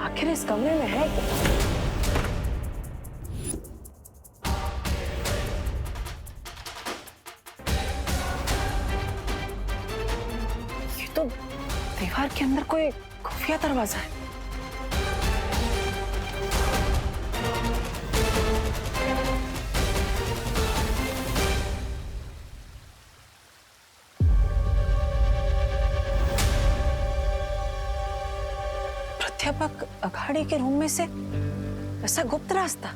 आखिर इस कमरे में है क्या? ये तो दीवार के अंदर कोई खुफिया दरवाजा है। प्राध्यापक अखाड़े के रूम में से ऐसा गुप्त रास्ता?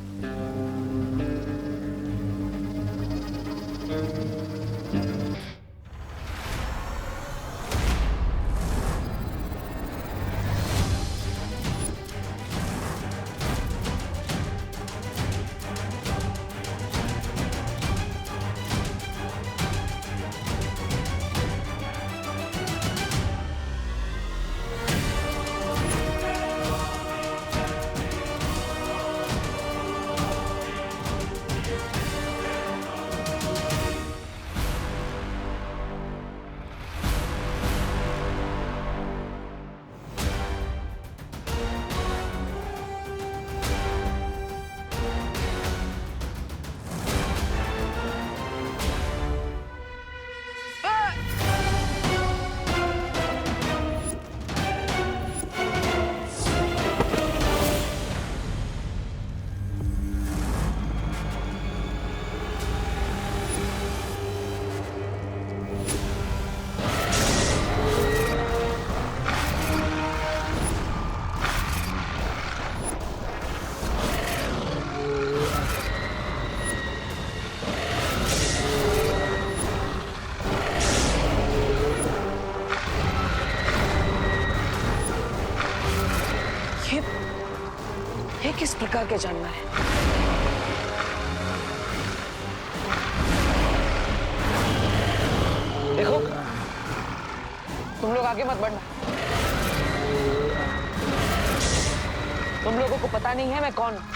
ये किस प्रकार के जानवर है? देखो, तुम लोग आगे मत बढ़ना। तुम लोगों को पता नहीं है मैं कौन हूं।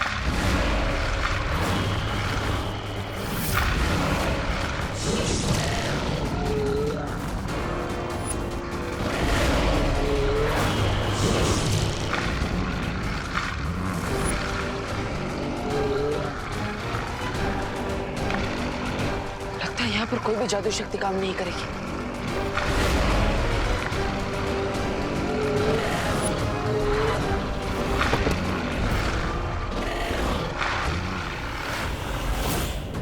यहाँ पर कोई भी जादू शक्ति काम नहीं करेगी।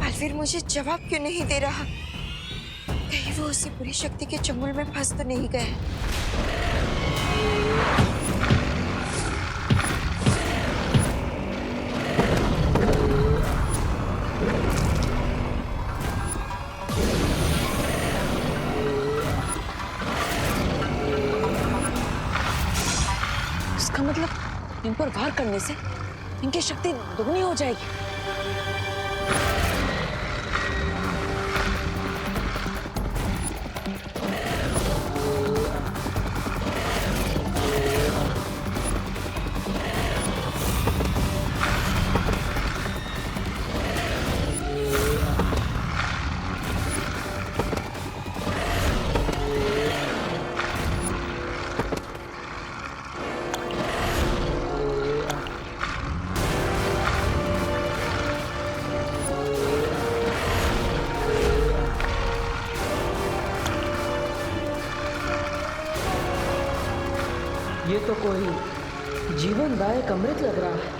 अलवीर मुझे जवाब क्यों नहीं दे रहा? कहीं वो उसी बुरी शक्ति के चंगुल में फंस तो नहीं गए? इसका मतलब इन पर वार करने से इनकी शक्ति दुगनी हो जाएगी। ये तो कोई जीवनदायक अमृत लग रहा है।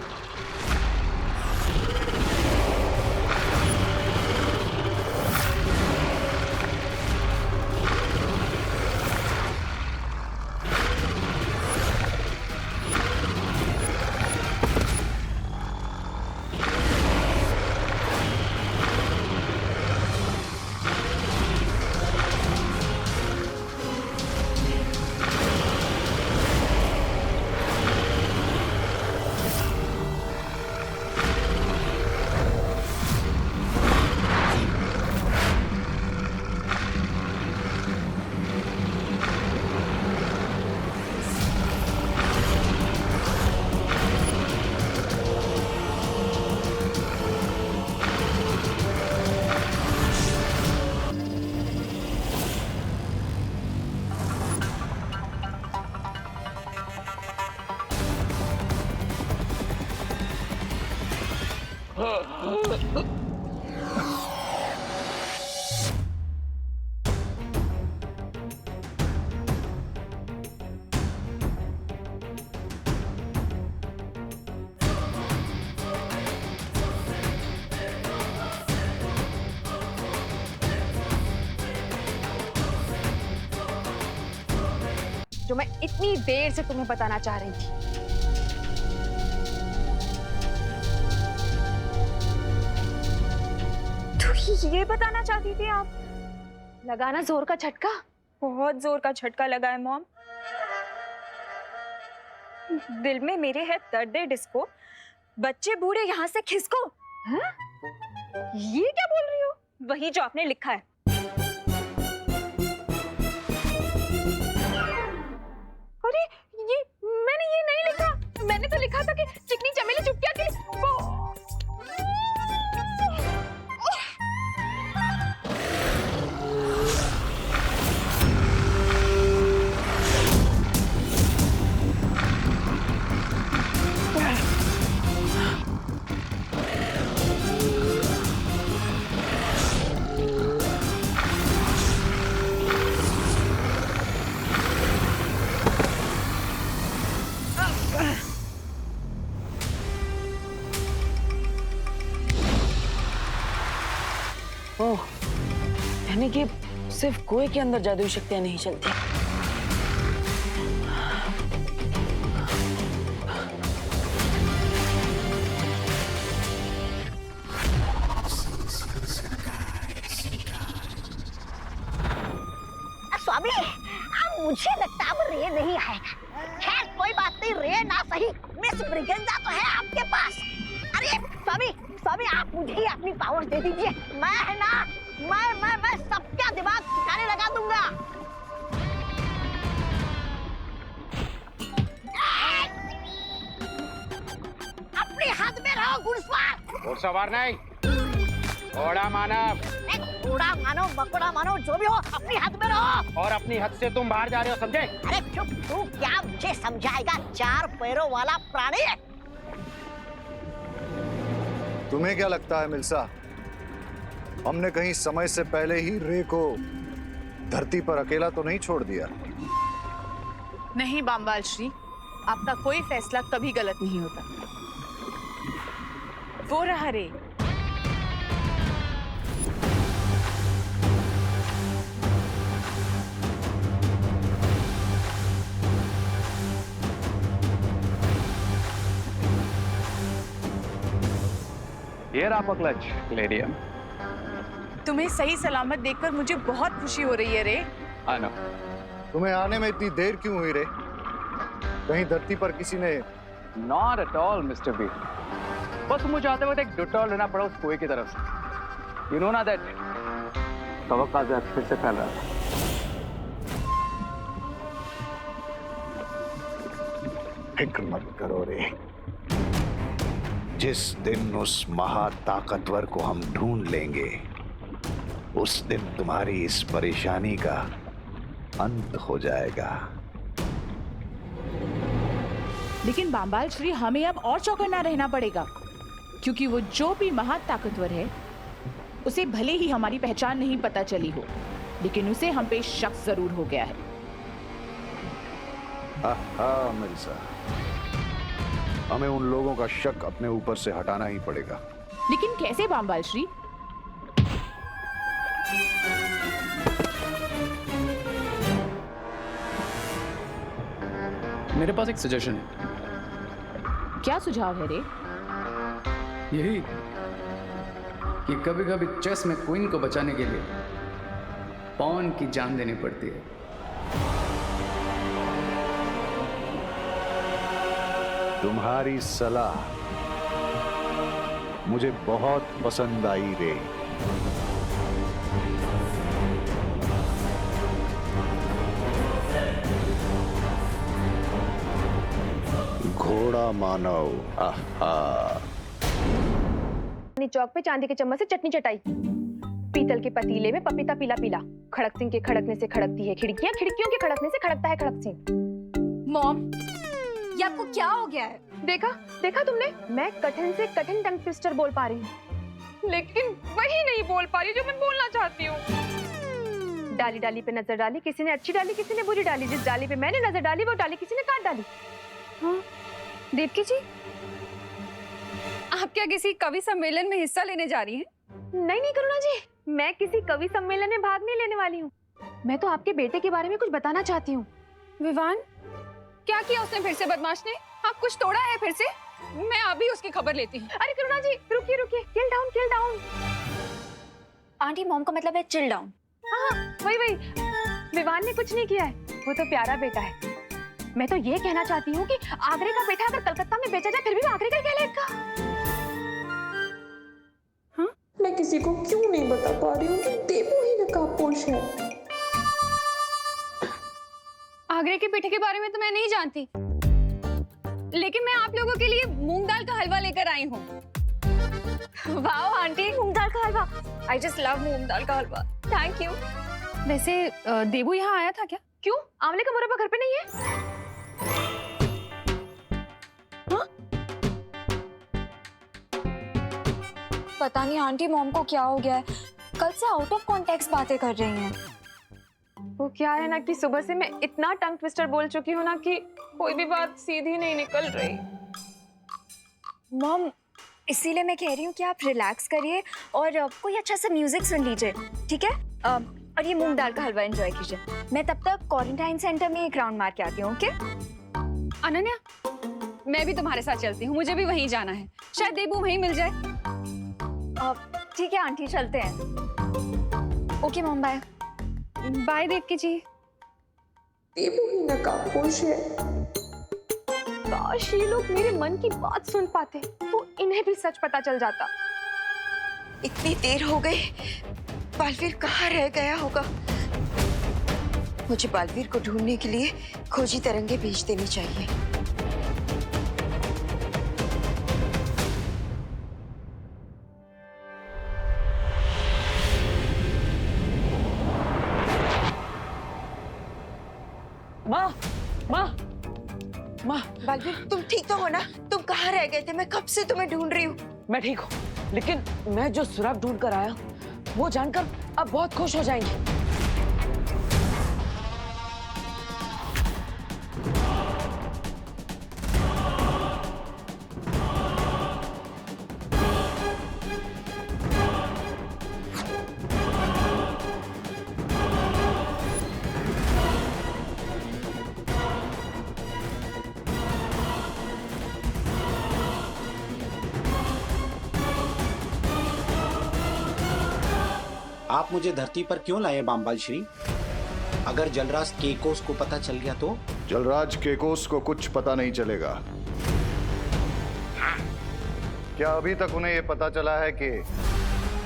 जो मैं इतनी देर से तुम्हें बताना चाह रही थी। तो ये बताना चाहती थी आप? लगाना जोर का झटका? बहुत जोर का झटका लगा है मॉम। दिल में मेरे है दर्द डिस्को, बच्चे बूढ़े यहाँ से खिसको। हाँ? ये क्या बोल रही हो? वही जो आपने लिखा है। अरे ये मैंने ये नहीं लिखा। मैंने तो लिखा था कि चिकनी चमेली चुपकिया के ओह, यानी कि सिर्फ कोई के अंदर जादुई शक्तियां नहीं चलती। स्वामी, अब मुझे लगता अब रे नहीं आएगा। खैर कोई बात नहीं, रे ना सही, मिस ब्रिगेंजा तो है आपके पास। अरे स्वामी, स्वामी आप मुझे ही अपनी पावर दे दीजिए। मैं है ना, मैं सबका दिमाग ठिकाने लगा दूंगा। अपनी हद में रहो घुड़सवार। घुड़सवार नहीं, घोड़ा मानव। घोड़ा मानो मकोड़ा मानो जो भी हो, अपनी हद में रहो। और अपनी हद से तुम बाहर जा रहे हो, समझे? अरे चुप, तू क्या मुझे समझाएगा, चार पैरों वाला प्राणी। तुम्हें क्या लगता है मिल्सा, हमने कहीं समय से पहले ही रे को धरती पर अकेला तो नहीं छोड़ दिया? नहीं बामवाल श्री, आपका कोई फैसला कभी गलत नहीं होता। वो रहा रे। ये रहा क्लच, लेडियम। तुम्हें सही सलामत देखकर मुझे बहुत खुशी हो रही है रे। आना। तुम्हें आने में इतनी देर क्यों हुई रे? कहीं धरती पर किसी ने? Not at all, Mr. B. बस मुझे आते वक्त एक डिटॉल लेना पड़ा उस कुएं की तरफ से। You know ना that तवक्का जहर फिर से फैल रहा था। फिक्र मत करो रे, जिस दिन उस महाताकतवर को हम ढूंढ लेंगे, उस दिन तुम्हारी इस परेशानी का अंत हो जाएगा। लेकिन बामवाल श्री, हमें अब और चौकन्ना रहना पड़ेगा, क्योंकि वो जो भी महाताकतवर है, उसे भले ही हमारी पहचान नहीं पता चली हो, लेकिन उसे हम पे शक जरूर हो गया है। हाँ मिर्जा, हमें उन लोगों का शक अपने ऊपर से हटाना ही पड़ेगा। लेकिन कैसे बामवाल श्री? मेरे पास एक सजेशन है। क्या सुझाव है रे? यही कि कभी कभी चेस में क्वीन को बचाने के लिए पॉन की जान देनी पड़ती है। तुम्हारी सलाह मुझे बहुत पसंद आई रे। घोड़ा मानव। चौक पे चांदी के चम्मच से चटनी चटाई, पीतल के पतीले में पपीता पीला पीला, खड़क सिंह के खड़कने से खड़कती है खिड़कियां, खिड़कियों के खड़कने से खड़कता है खड़क सिंह। मॉम, ये आपको क्या हो गया है? देखा देखा तुमने, मैं कठिन से कठिन टंग ट्विस्टर बोल पा रही हूँ, लेकिन वही नहीं बोल पा रही जो मैं बोलना चाहती हूँ। डाली डाली पे नजर डाली, किसी ने अच्छी डाली किसी ने बुरी डाली, जिस डाली पे मैंने नजर डाली वो डाली किसी ने काट डाली। हाँ देवकी जी, आप क्या किसी कवि सम्मेलन में हिस्सा लेने जा रही हैं? नहीं नहीं करुणा जी, मैं किसी कवि सम्मेलन में भाग नहीं लेने वाली हूँ। मैं तो आपके बेटे के बारे में कुछ बताना चाहती हूँ। विवान, क्या किया उसने फिर से बदमाश ने? आप कुछ तोड़ा है फिर से? मैं अभी उसकी खबर लेती हूँ। अरे करुणा जी रुकिए रुकिए, chill down chill down. Aunty mom का मतलब है चिल डाउन। हाँ वही वही, विवान ने कुछ नहीं किया है, वो तो प्यारा बेटा है। मैं तो ये कहना चाहती हूँ कि आगरे का पेठा अगर कलकत्ता में बेचा जाए फिर भी वो आगरे का ही कहलाएगा। हाँ? मैं किसी को क्यों नहीं बता पा रही हूँ कि देवू ही नकाबपोश है। आगरे के पेठे के बारे में तो मैं नहीं जानती, लेकिन मैं आप लोगों के लिए मूंग दाल का हलवा लेकर आई हूँ। वाओ आंटी, मूंग दाल का हलवा, आई जस्ट लव मूंग दाल का हलवा, थैंक यू। वैसे देवू यहाँ आया था क्या? क्यों, आंवले का मुरब्बा घर पे नहीं है? हाँ? पता नहीं आंटी मॉम को क्या हो गया है, कल से आउट ऑफ कॉन्टेक्स्ट बातें कर रही हैं। वो क्या है ना कि सुबह से मैं इतना टंग ट्विस्टर बोल चुकी हूँ ना कि कोई भी बात सीधी नहीं निकल रही। मॉम, इसीलिए मैं कह रही हूँ कि आप रिलैक्स करिए और कोई अच्छा सा म्यूजिक सुन लीजिए, ठीक है? और ये मूंग दाल का हलवा एंजॉय कीजिए। मैं तब तक क्वारंटाइन सेंटर में एक राउंड मार के आती हूँ, ओके? अनन्या, मैं भी तुम्हारे साथ चलती हूँ, मुझे भी वहीं जाना है, शायद देबू वहीं मिल जाए। ठीक है आंटी, चलते हैं। Okay mom, bye. Bye Devki ji. Devu ही नकाबपोश है। काश ये लोग मेरे मन की बात सुन पाते तो इन्हें भी सच पता चल जाता। इतनी देर हो गई, बालवीर कहाँ रह गया होगा? मुझे बालवीर को ढूंढने के लिए खोजी तरंगे भेज देनी चाहिए। माँ माँ माँ, बालवीर तुम ठीक तो हो ना? तुम कहाँ रह गए थे? मैं कब से तुम्हें ढूंढ रही हूँ। मैं ठीक हूँ, लेकिन मैं जो सुराग ढूंढ कर आया वो जानकर आप बहुत खुश हो जाएंगे। आप मुझे धरती पर क्यों लाए बामबाल श्री? अगर जलराज केकोस को पता चल गया तो? जलराज केकोस को कुछ पता नहीं चलेगा। क्या अभी तक उन्हें यह पता चला है कि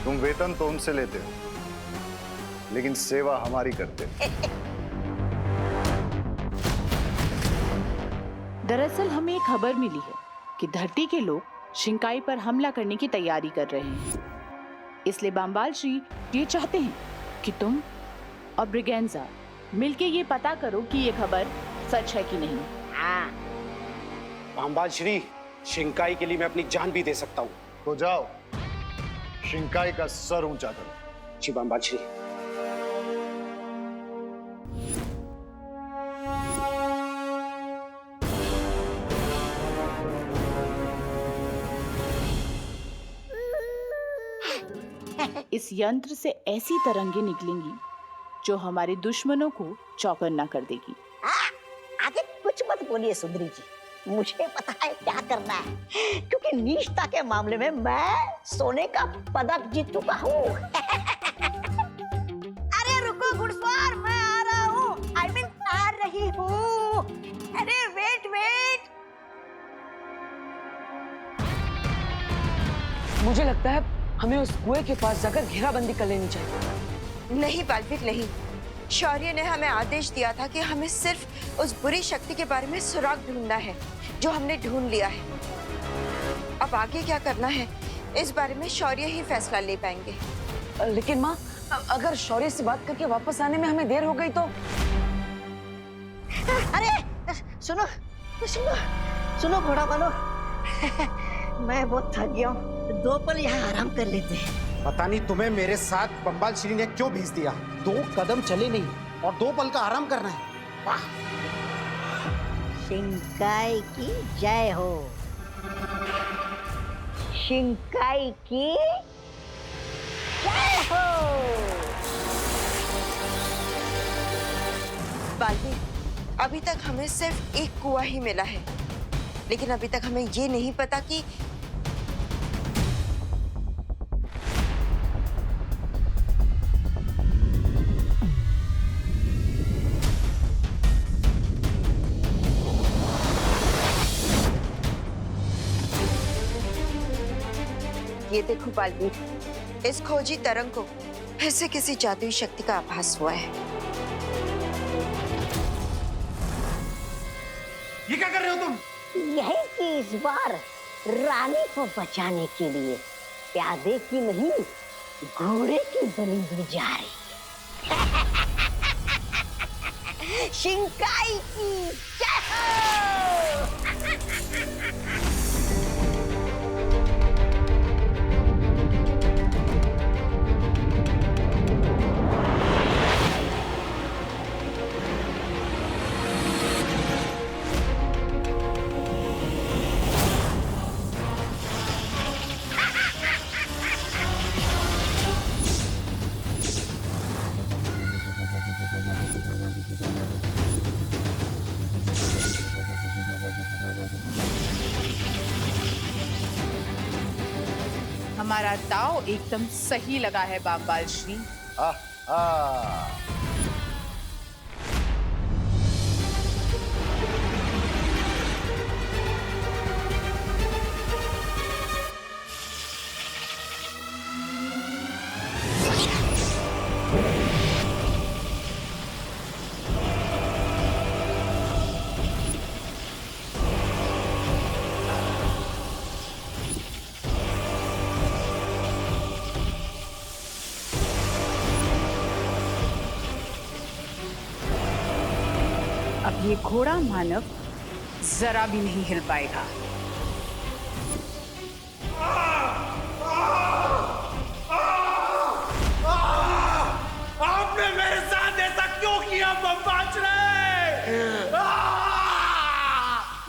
तुम वेतन तो उनसे लेते हो, लेकिन सेवा हमारी करते हो? दरअसल हमें एक खबर मिली है कि धरती के लोग शिंकाई पर हमला करने की तैयारी कर रहे हैं। इसलिए बामबाल श्री ये चाहते हैं कि तुम और ब्रिगेंजा मिलके ये पता करो कि ये खबर सच है कि नहीं। हाँ। बामबाल श्री, शिंकाई के लिए मैं अपनी जान भी दे सकता हूँ। तो जाओ, शिंकाई का सर ऊंचा करो। जी बामबाल श्री। इस यंत्र से ऐसी तरंगे निकलेंगी जो हमारे दुश्मनों को चौकन्ना कर देगी। आगे कुछ मत बोलिए सुंदरी जी, मुझे पता है क्या करना है, क्योंकि नीचता के मामले में मैं सोने का पदक जीत चुका हूँ। अरे रुको घुड़सवार, मैं आ रहा हूँ। आई मीन आ रही हूँ। अरे वेट वेट। मुझे लगता है हमें उस कुएं के पास जाकर घेराबंदी कर लेनी चाहिए। नहीं बालवीर नहीं, शौर्य ने हमें आदेश दिया था कि हमें सिर्फ उस बुरी शक्ति के बारे में सुराग ढूंढना है, जो हमने ढूंढ लिया है। अब आगे क्या करना है इस बारे में शौर्य ही फैसला ले पाएंगे। लेकिन माँ, अगर शौर्य से बात करके वापस आने में हमें देर हो गई तो? अरे सुनो सुनो सुनो घोड़ा वालों, मैं बहुत थक गया हूँ, 2 पल यहाँ आराम कर लेते हैं। पता नहीं तुम्हें मेरे साथ बम्बाल श्री ने क्यों भेज दिया। 2 कदम चले नहीं और 2 पल का आराम करना है। वाह! शिंकाई की जय हो। शिंकाई की जय हो। बाल्टी, अभी तक हमें सिर्फ एक कुआं ही मिला है, लेकिन अभी तक हमें ये नहीं पता कि ये देखो बाल्टी, इस खोजी तरंग को फिर से किसी जादुई शक्ति का आभास हुआ है। ये क्या कर रहे हो तुम? यही कि इस बार रानी को बचाने के लिए प्यादे की नहीं, घोड़े की बलि दी जा रही। शिंकाई की जय हो। हमारा दाव एकदम सही लगा है बामबाल श्री। अब ये घोड़ा मानव जरा भी नहीं हिल पाएगा। आपने मेरे साथ ऐसा क्यों किया बम्बाचरे?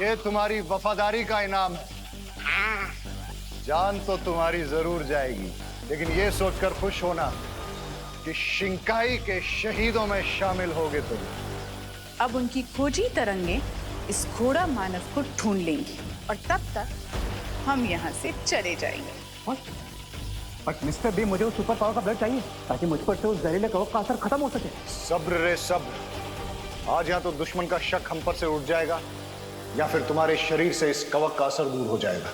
ये तुम्हारी वफादारी का इनाम है। जान तो तुम्हारी जरूर जाएगी, लेकिन ये सोचकर खुश होना कि शिंकाई के शहीदों में शामिल होगे तुम। अब उनकी खोजी तरंगे इस घोड़ा मानव को ढूंढ लेंगी और तब तक हम यहाँ से चले जाएंगे। बट मिस्टर बी, मुझे उस सुपर पावर का ब्लड चाहिए ताकि मुझ पर से उस जहरीले कवक का असर खत्म हो सके। सब्र रे सब्र। आज या तो दुश्मन का शक हम पर से उठ जाएगा या फिर तुम्हारे शरीर से इस कवक का असर दूर हो जाएगा।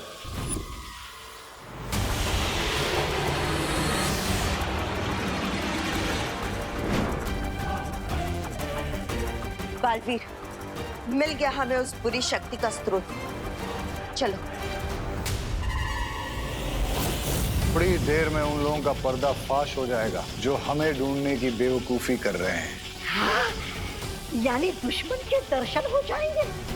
बालवीर, मिल गया हमें उस बुरी शक्ति का स्रोत। चलो। थोड़ी देर में उन लोगों का पर्दा फाश हो जाएगा जो हमें ढूंढने की बेवकूफी कर रहे हैं। हाँ, यानी दुश्मन के दर्शन हो जाएंगे।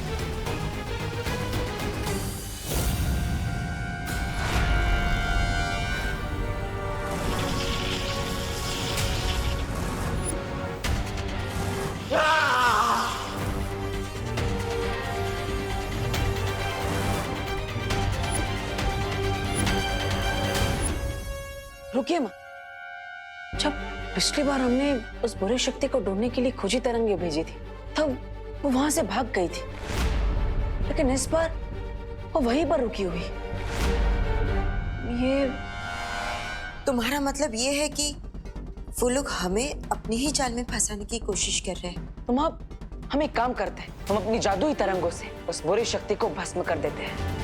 रुकिए माँ, जब पिछली बार हमने उस बुरी शक्ति को ढूंढने के लिए खोजी तरंगे भेजी थी तब वो वहां से भाग गई थी, लेकिन इस बार वो वहीं पर रुकी हुई। ये तुम्हारा मतलब ये है कि वो लोग हमें अपनी ही जाल में फंसाने की कोशिश कर रहे हैं? तुम अब हम एक काम करते हैं, हम अपनी जादुई तरंगों से उस बुरी शक्ति को भस्म कर देते हैं।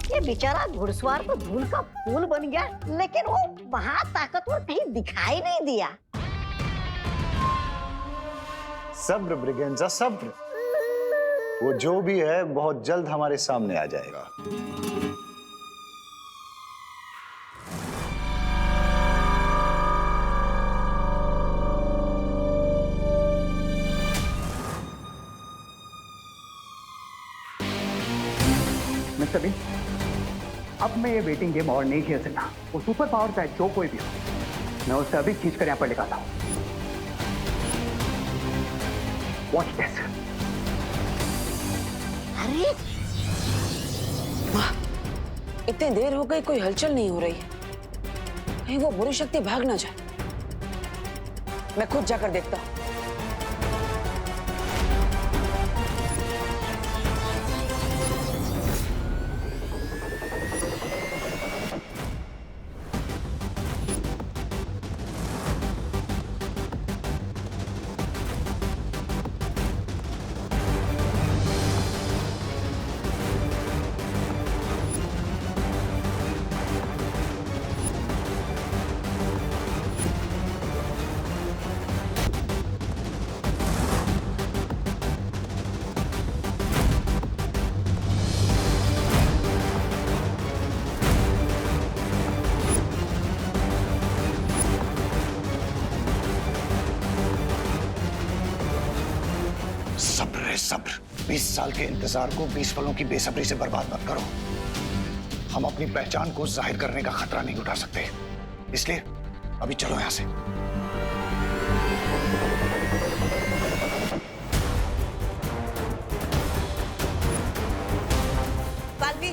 ये बेचारा घुड़सवार तो धूल का फूल बन गया, लेकिन वो महाताकतवर कहीं दिखाई नहीं दिया। सब्र ब्रिगेंजा, सब्र। वो जो भी है बहुत जल्द हमारे सामने आ जाएगा। मिस्टर बी, अब मैं ये वेटिंग गेम और नहीं खेल सकता। वो सुपर पावर चाहे जो कोई भी हो, मैं उसे अभी खींच कर यहाँ पर दिखाता हूँ। Watch this. अरे माँ, इतनी देर हो गई, कोई हलचल नहीं हो रही। कहीं वो बुरी शक्ति भाग ना जाए। मैं खुद जाकर देखता हूँ। सब्र है सब्र। 20 साल के इंतजार को 20 पलों की बेसब्री से बर्बाद मत करो। हम अपनी पहचान को जाहिर करने का खतरा नहीं उठा सकते, इसलिए अभी चलो यहां से। पालवी,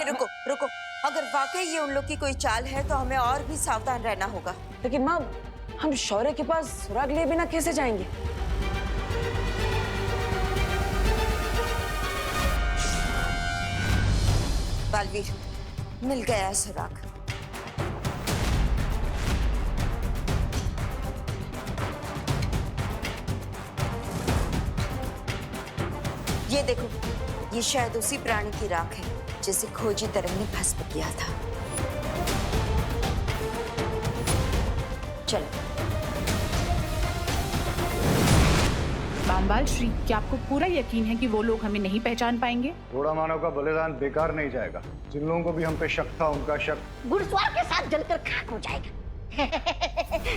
रुको रुको। अगर वाकई ये उन लोग की कोई चाल है तो हमें और भी सावधान रहना होगा। लेकिन माँ, हम शौर्य के पास सुराग लिए बिना कैसे जाएंगे? बालवीर, मिल गया सुराग। ये देखो, ये शायद उसी प्राणी की राख है जिसे खोजी तरंग ने भस्म किया था। चलो। बामबाल श्री, क्या आपको पूरा यकीन है कि वो लोग हमें नहीं पहचान पाएंगे? थोड़ा मानव का बलिदान बेकार नहीं जाएगा। जिन लोगों को भी हम पे शक था, उनका शक घुड़सवार के साथ जलकर खाक हो जाएगा।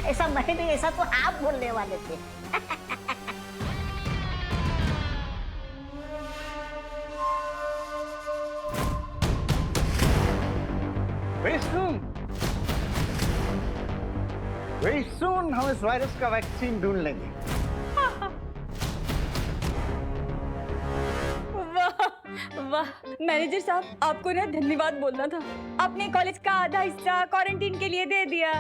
ऐसा मैं नहीं, ऐसा तो आप बोलने वाले थे। वेरी सून हम इस वायरस का वैक्सीन ढूंढ लेंगे। वाह मैनेजर साहब, आपको ना धन्यवाद बोलना था। आपने कॉलेज का आधा हिस्सा क्वारंटीन के लिए दे दिया।